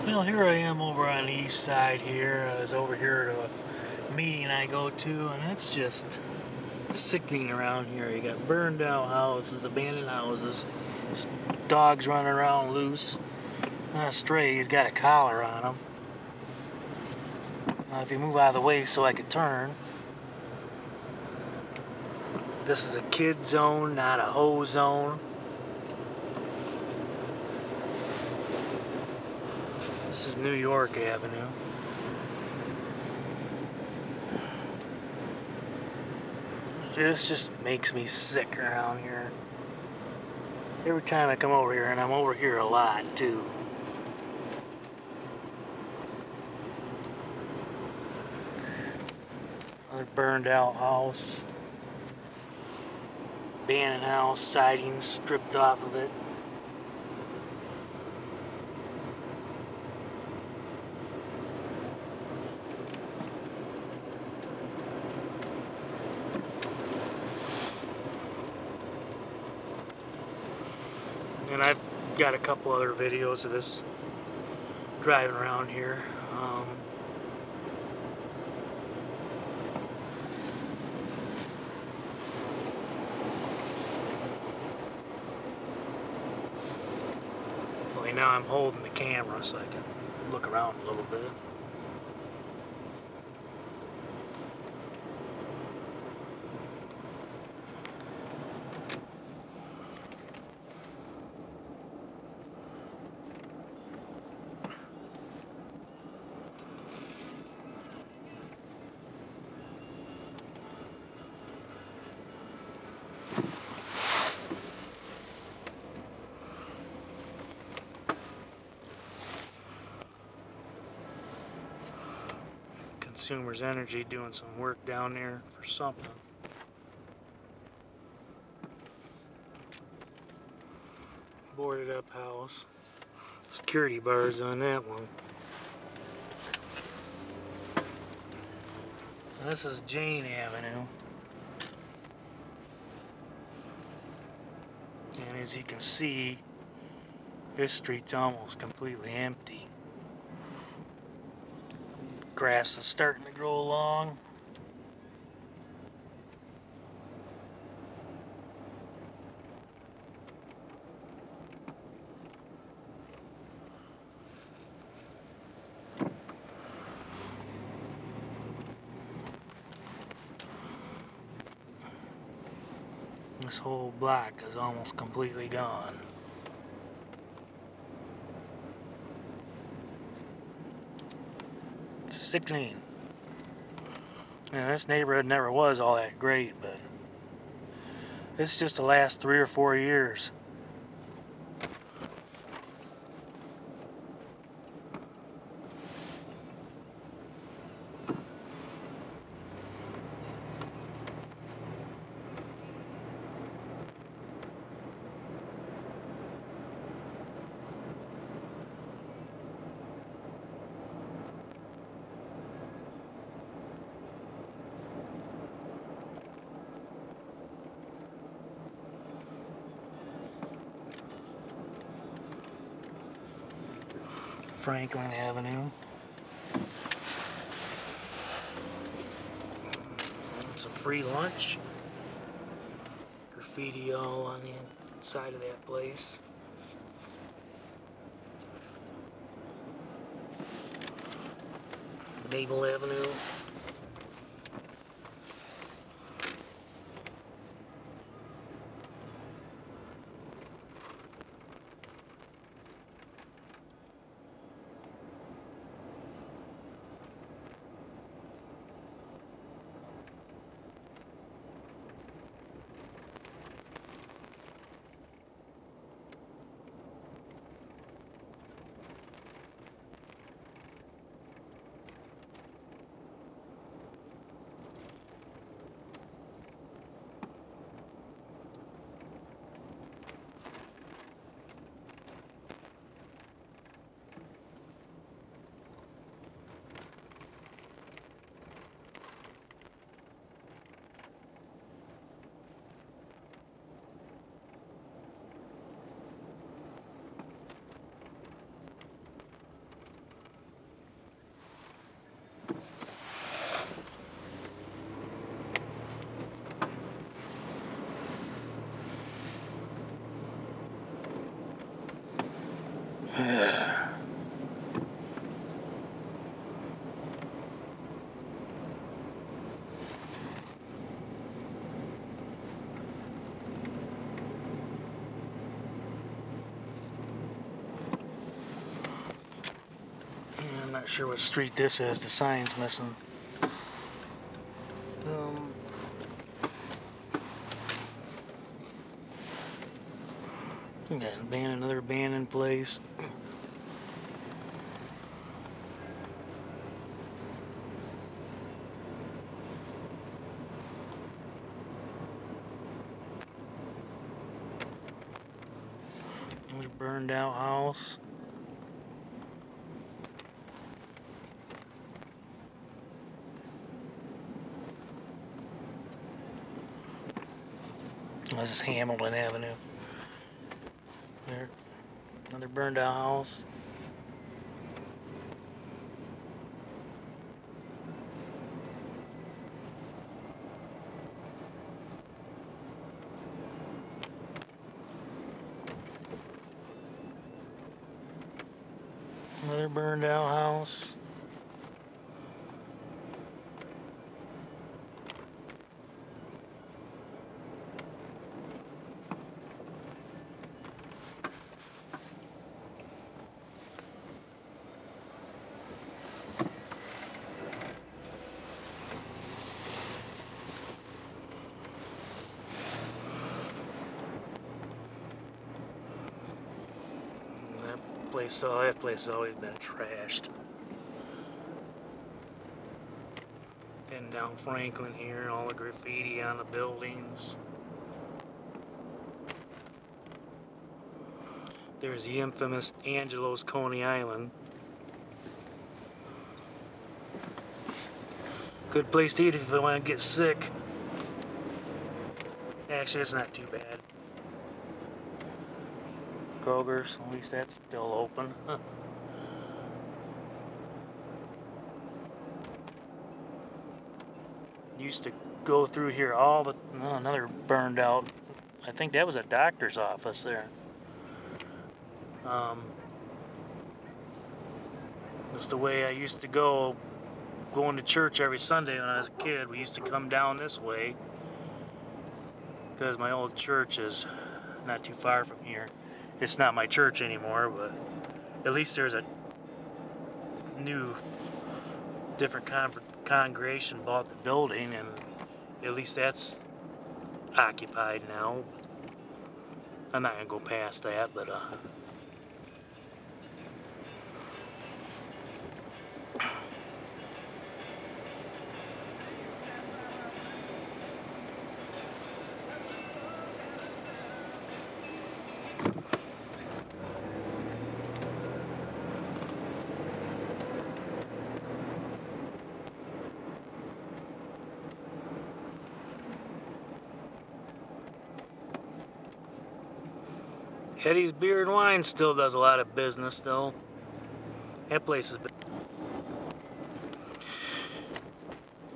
Well, here I am over on the east side here. I was over here at a meeting I go to, and it's just sickening around here. You got burned out houses, abandoned houses, dogs running around loose. Not a stray, he's got a collar on him. Now, if you move out of the way so I can turn. This is a kid zone, not a hoe zone. This is New York Avenue. This just makes me sick around here. Every time I come over here, and I'm over here a lot too. Another burned out house. Abandoned house, siding stripped off of it. And I've got a couple other videos of this driving around here. Only now I'm holding the camera so I can look around a little bit. Consumers Energy doing some work down there for something. Boarded up house. Security bars on that one. This is Jane Avenue. And as you can see, this street's almost completely empty. Grass is starting to grow along. This whole block is almost completely gone. It's sickening. And this neighborhood never was all that great, but it's just the last 3 or 4 years. Franklin Avenue. Some free lunch. Graffiti all on the inside of that place. Maple Avenue. I'm not sure what street this is. The sign's missing. Got another abandoned place. Another burned out house. This is Hamilton Avenue. There, another burned out house. Another burned out house. That place has always been trashed. And down Franklin here, all the graffiti on the buildings. There's the infamous Angelo's Coney Island. Good place to eat if you want to get sick. Actually, it's not too bad. Kroger's, at least that's still open. Used to go through here all the... Oh, another burned out... I think that was a doctor's office there. That's the way I used to go, going to church every Sunday when I was a kid. We used to come down this way because my old church is not too far from here. It's not my church anymore, but at least there's a new, different congregation bought the building, and at least that's occupied now. I'm not gonna go past that, but Eddie's Beer and Wine still does a lot of business, though. That place has been...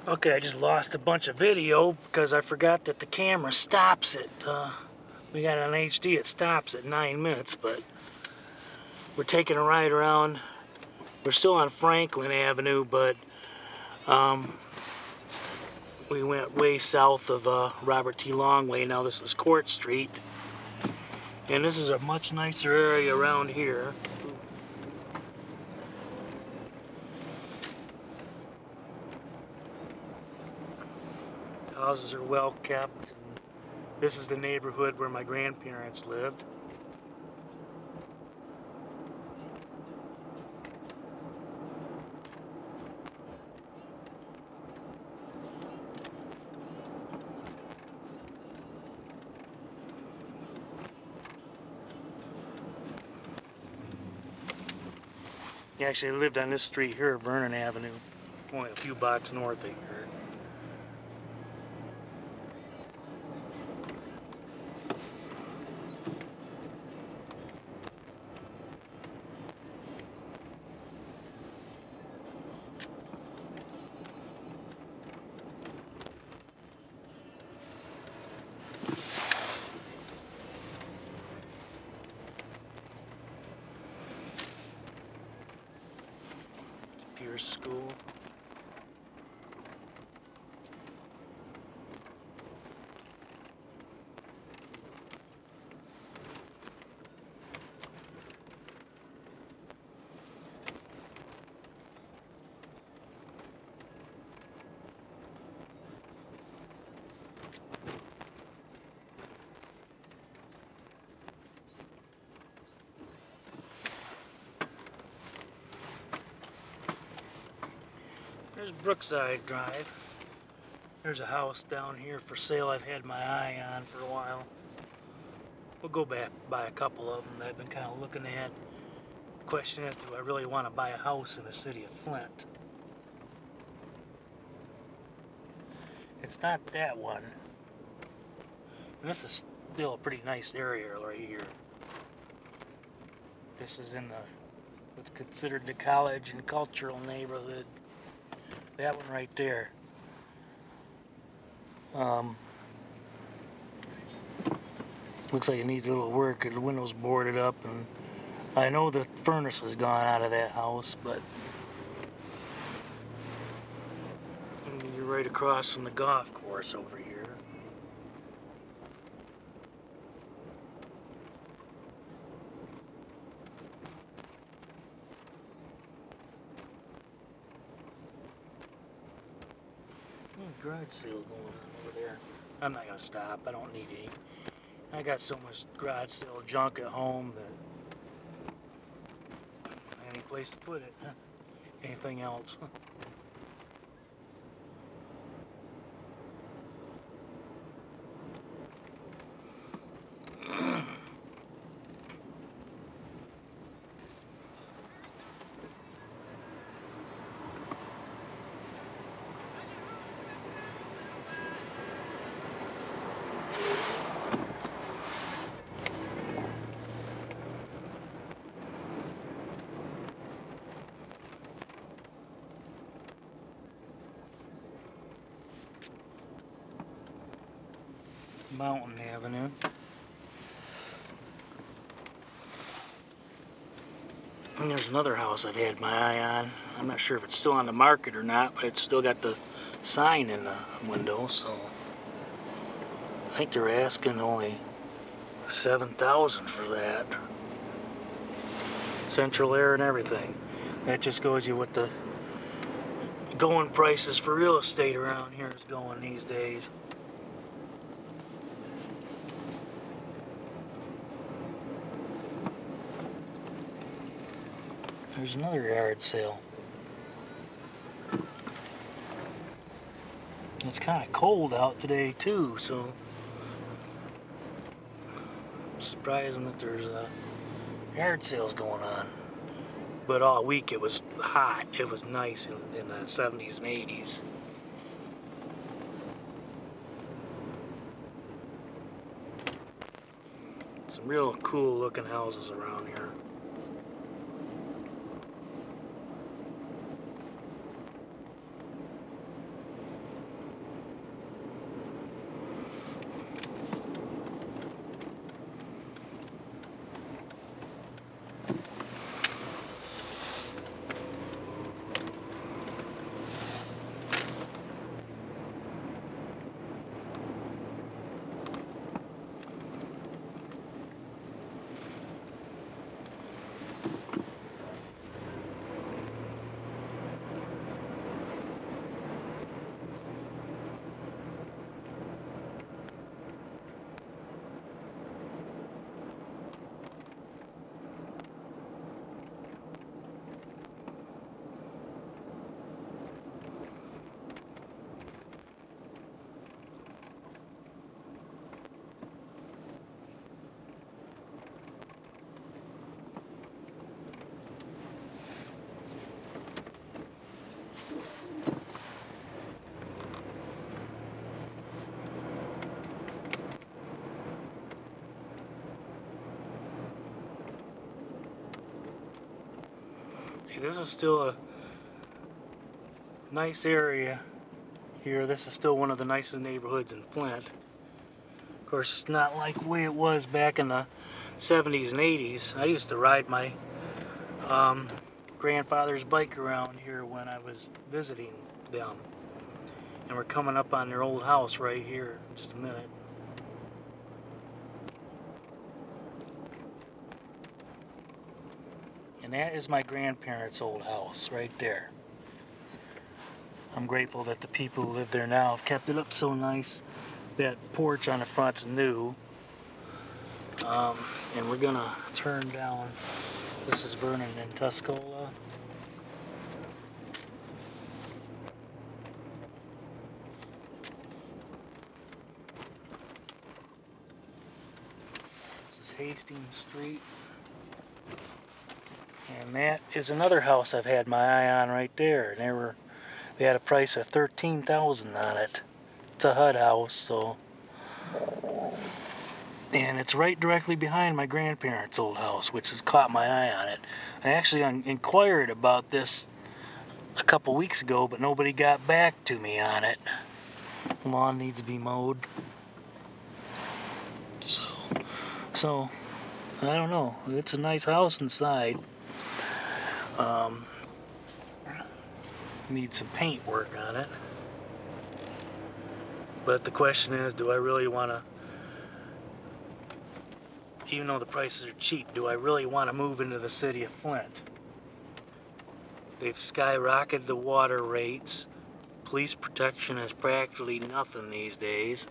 Okay, I just lost a bunch of video because I forgot that the camera stops it. We got it on HD, it stops at 9 minutes, but we're taking a ride around. We're still on Franklin Avenue, but we went way south of Robert T. Longway. Now this is Court Street. And this is a much nicer area around here. Houses are well kept. This is the neighborhood where my grandparents lived. He actually lived on this street here, Vernon Avenue, only a few blocks north of here. Year's school. There's Brookside Drive. There's a house down here for sale I've had my eye on for a while. We'll go back buy a couple of them that I've been kind of looking at. The question is, do I really want to buy a house in the city of Flint? It's not that one. And this is still a pretty nice area right here. This is in what's considered the college and cultural neighborhood. That one right there. Looks like it needs a little work. The window's boarded up, and I know the furnace has gone out of that house, but you're right across from the golf course over here. Garage sale going on over there. I'm not gonna stop. I don't need any. I got so much garage sale junk at home that any place to put it. Anything else? Mountain Avenue. And there's another house I've had my eye on. I'm not sure if it's still on the market or not, but it's still got the sign in the window, so I think they're asking only $7,000 for that. Central air and everything. That just goes you what the going prices for real estate around here is going these days. There's another yard sale. It's kind of cold out today too, so surprising that there's yard sales going on. But all week it was hot. It was nice in the 70s and 80s. Some real cool looking houses around here. See, this is still a nice area here. This is still one of the nicest neighborhoods in Flint. Of course, it's not like the way it was back in the 70s and 80s. I used to ride my grandfather's bike around here when I was visiting them. And we're coming up on their old house right here in just a minute. And that is my grandparents' old house right there. I'm grateful that the people who live there now have kept it up so nice. That porch on the front's new. And we're gonna turn down. This is Vernon and Tuscola. This is Hastings Street. And that is another house I've had my eye on right there. And they had a price of $13,000 on it. It's a HUD house, so. And it's right directly behind my grandparents' old house, which has caught my eye on it. I actually inquired about this a couple weeks ago, but nobody got back to me on it. Lawn needs to be mowed. So I don't know. It's a nice house inside. Needs some paint work on it. But the question is, do I really want to, even though the prices are cheap, do I really want to move into the city of Flint? They've skyrocketed the water rates. Police protection is practically nothing these days.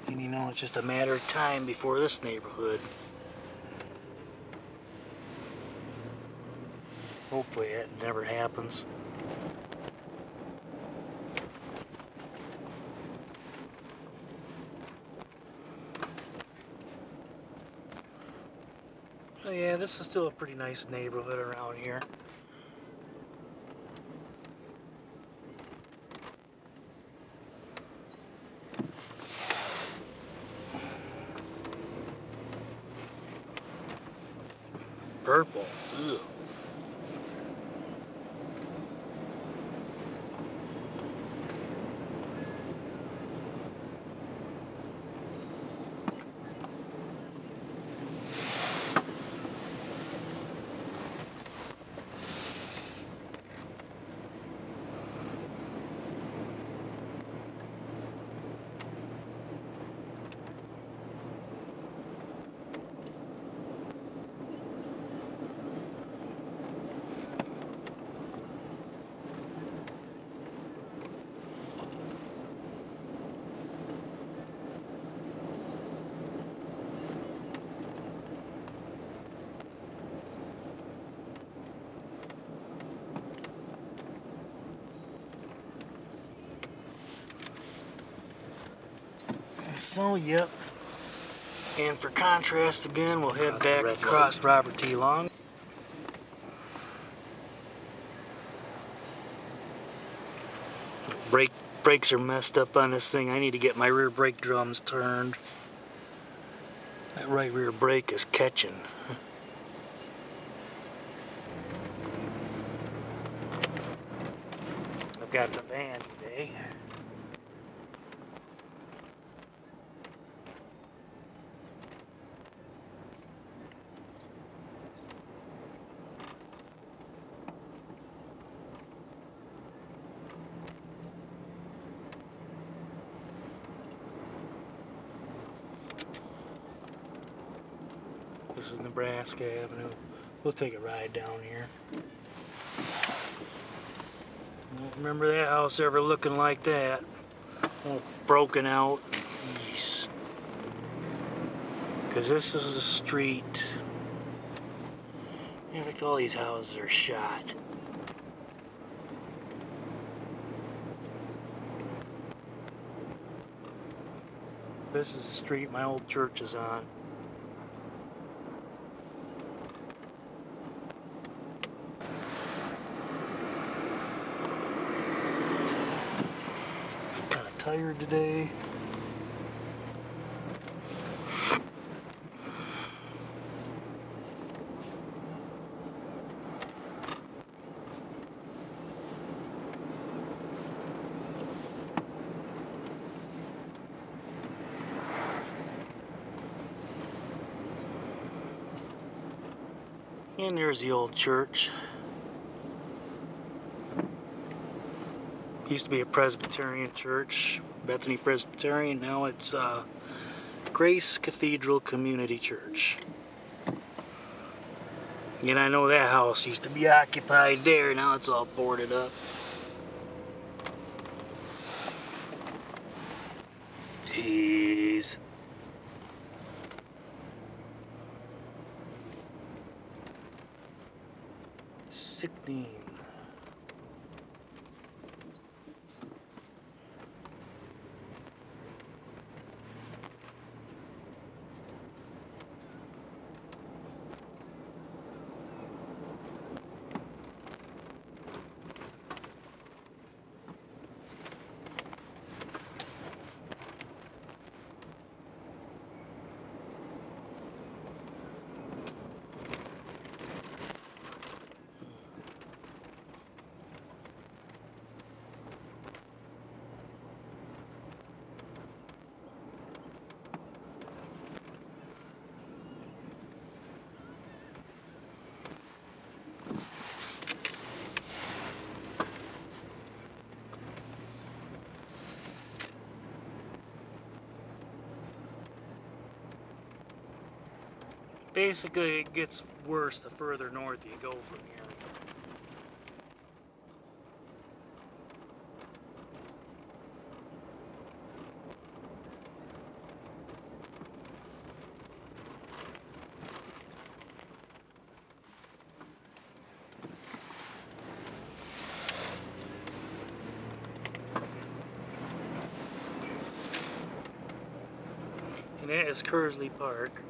And you know, it's just a matter of time before this neighborhood. Hopefully it never happens. Oh yeah, this is still a pretty nice neighborhood around here. Purple. Ugh. So, yep. And for contrast again, we'll head back across Robert T. Long. Brakes are messed up on this thing. I need to get my rear brake drums turned. That right rear brake is catching. I've got the van today. This is Nebraska Avenue. We'll take a ride down here. Don't remember that house ever looking like that. All broken out. Jeez. Because this is the street. In fact, all these houses are shot. This is the street my old church is on. I'm kind of tired today. And there's the old church. Used to be a Presbyterian church, Bethany Presbyterian. Now it's Grace Cathedral Community Church. And I know that house used to be occupied there. Now it's all boarded up. Jeez. Sickening. Basically, it gets worse the further north you go from here. And that is Kersley Park.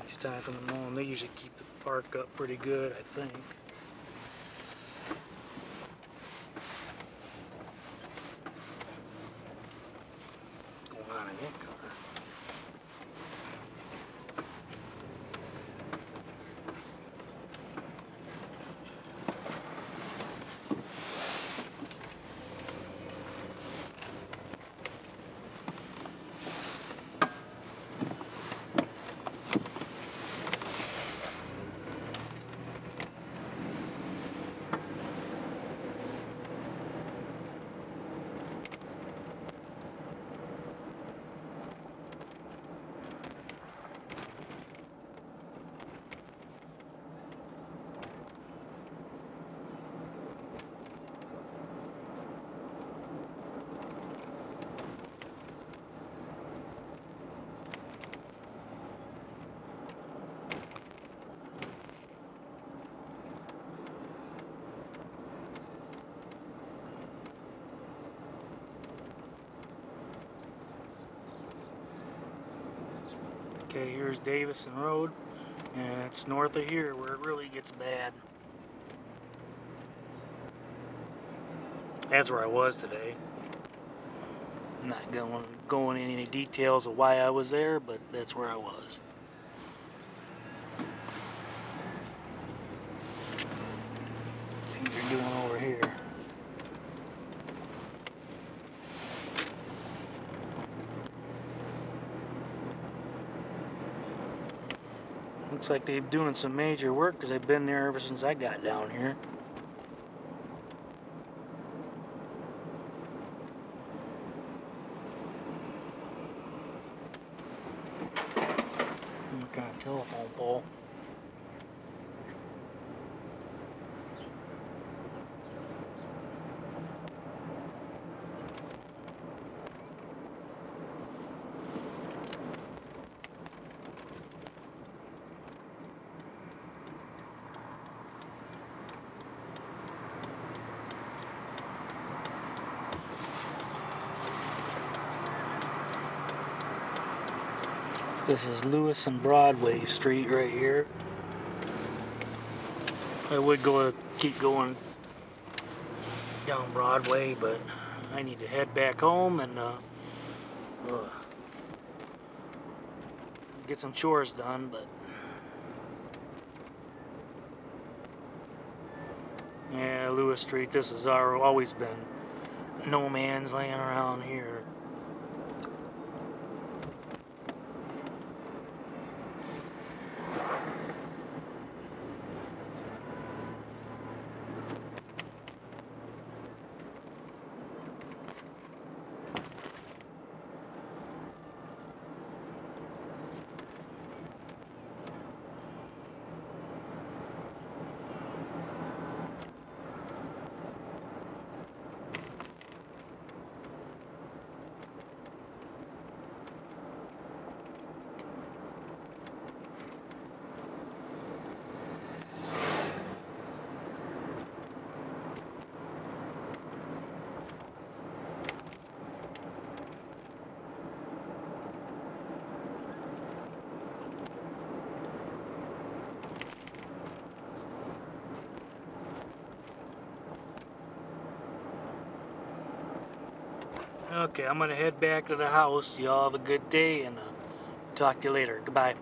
It's time for the mowing. They usually keep the park up pretty good, I think. What's going on in that car? Okay, here's Davison Road, and it's north of here where it really gets bad. That's where I was today. I'm not going into any details of why I was there, but that's where I was. Let's see what you're doing over here. Looks like they're doing some major work because they've been there ever since I got down here. Some kind of telephone pole. This is Lewis and Broadway Street right here. I would keep going down Broadway, but I need to head back home and get some chores done, but Yeah, Lewis Street. This has always been no man's land around here. Okay, I'm gonna head back to the house. Y'all have a good day, and talk to you later. Goodbye.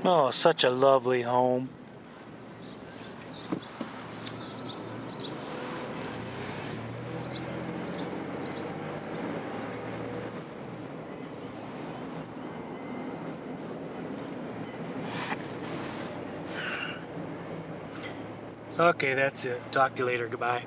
Oh, such a lovely home. Okay, that's it. Talk to you later. Goodbye.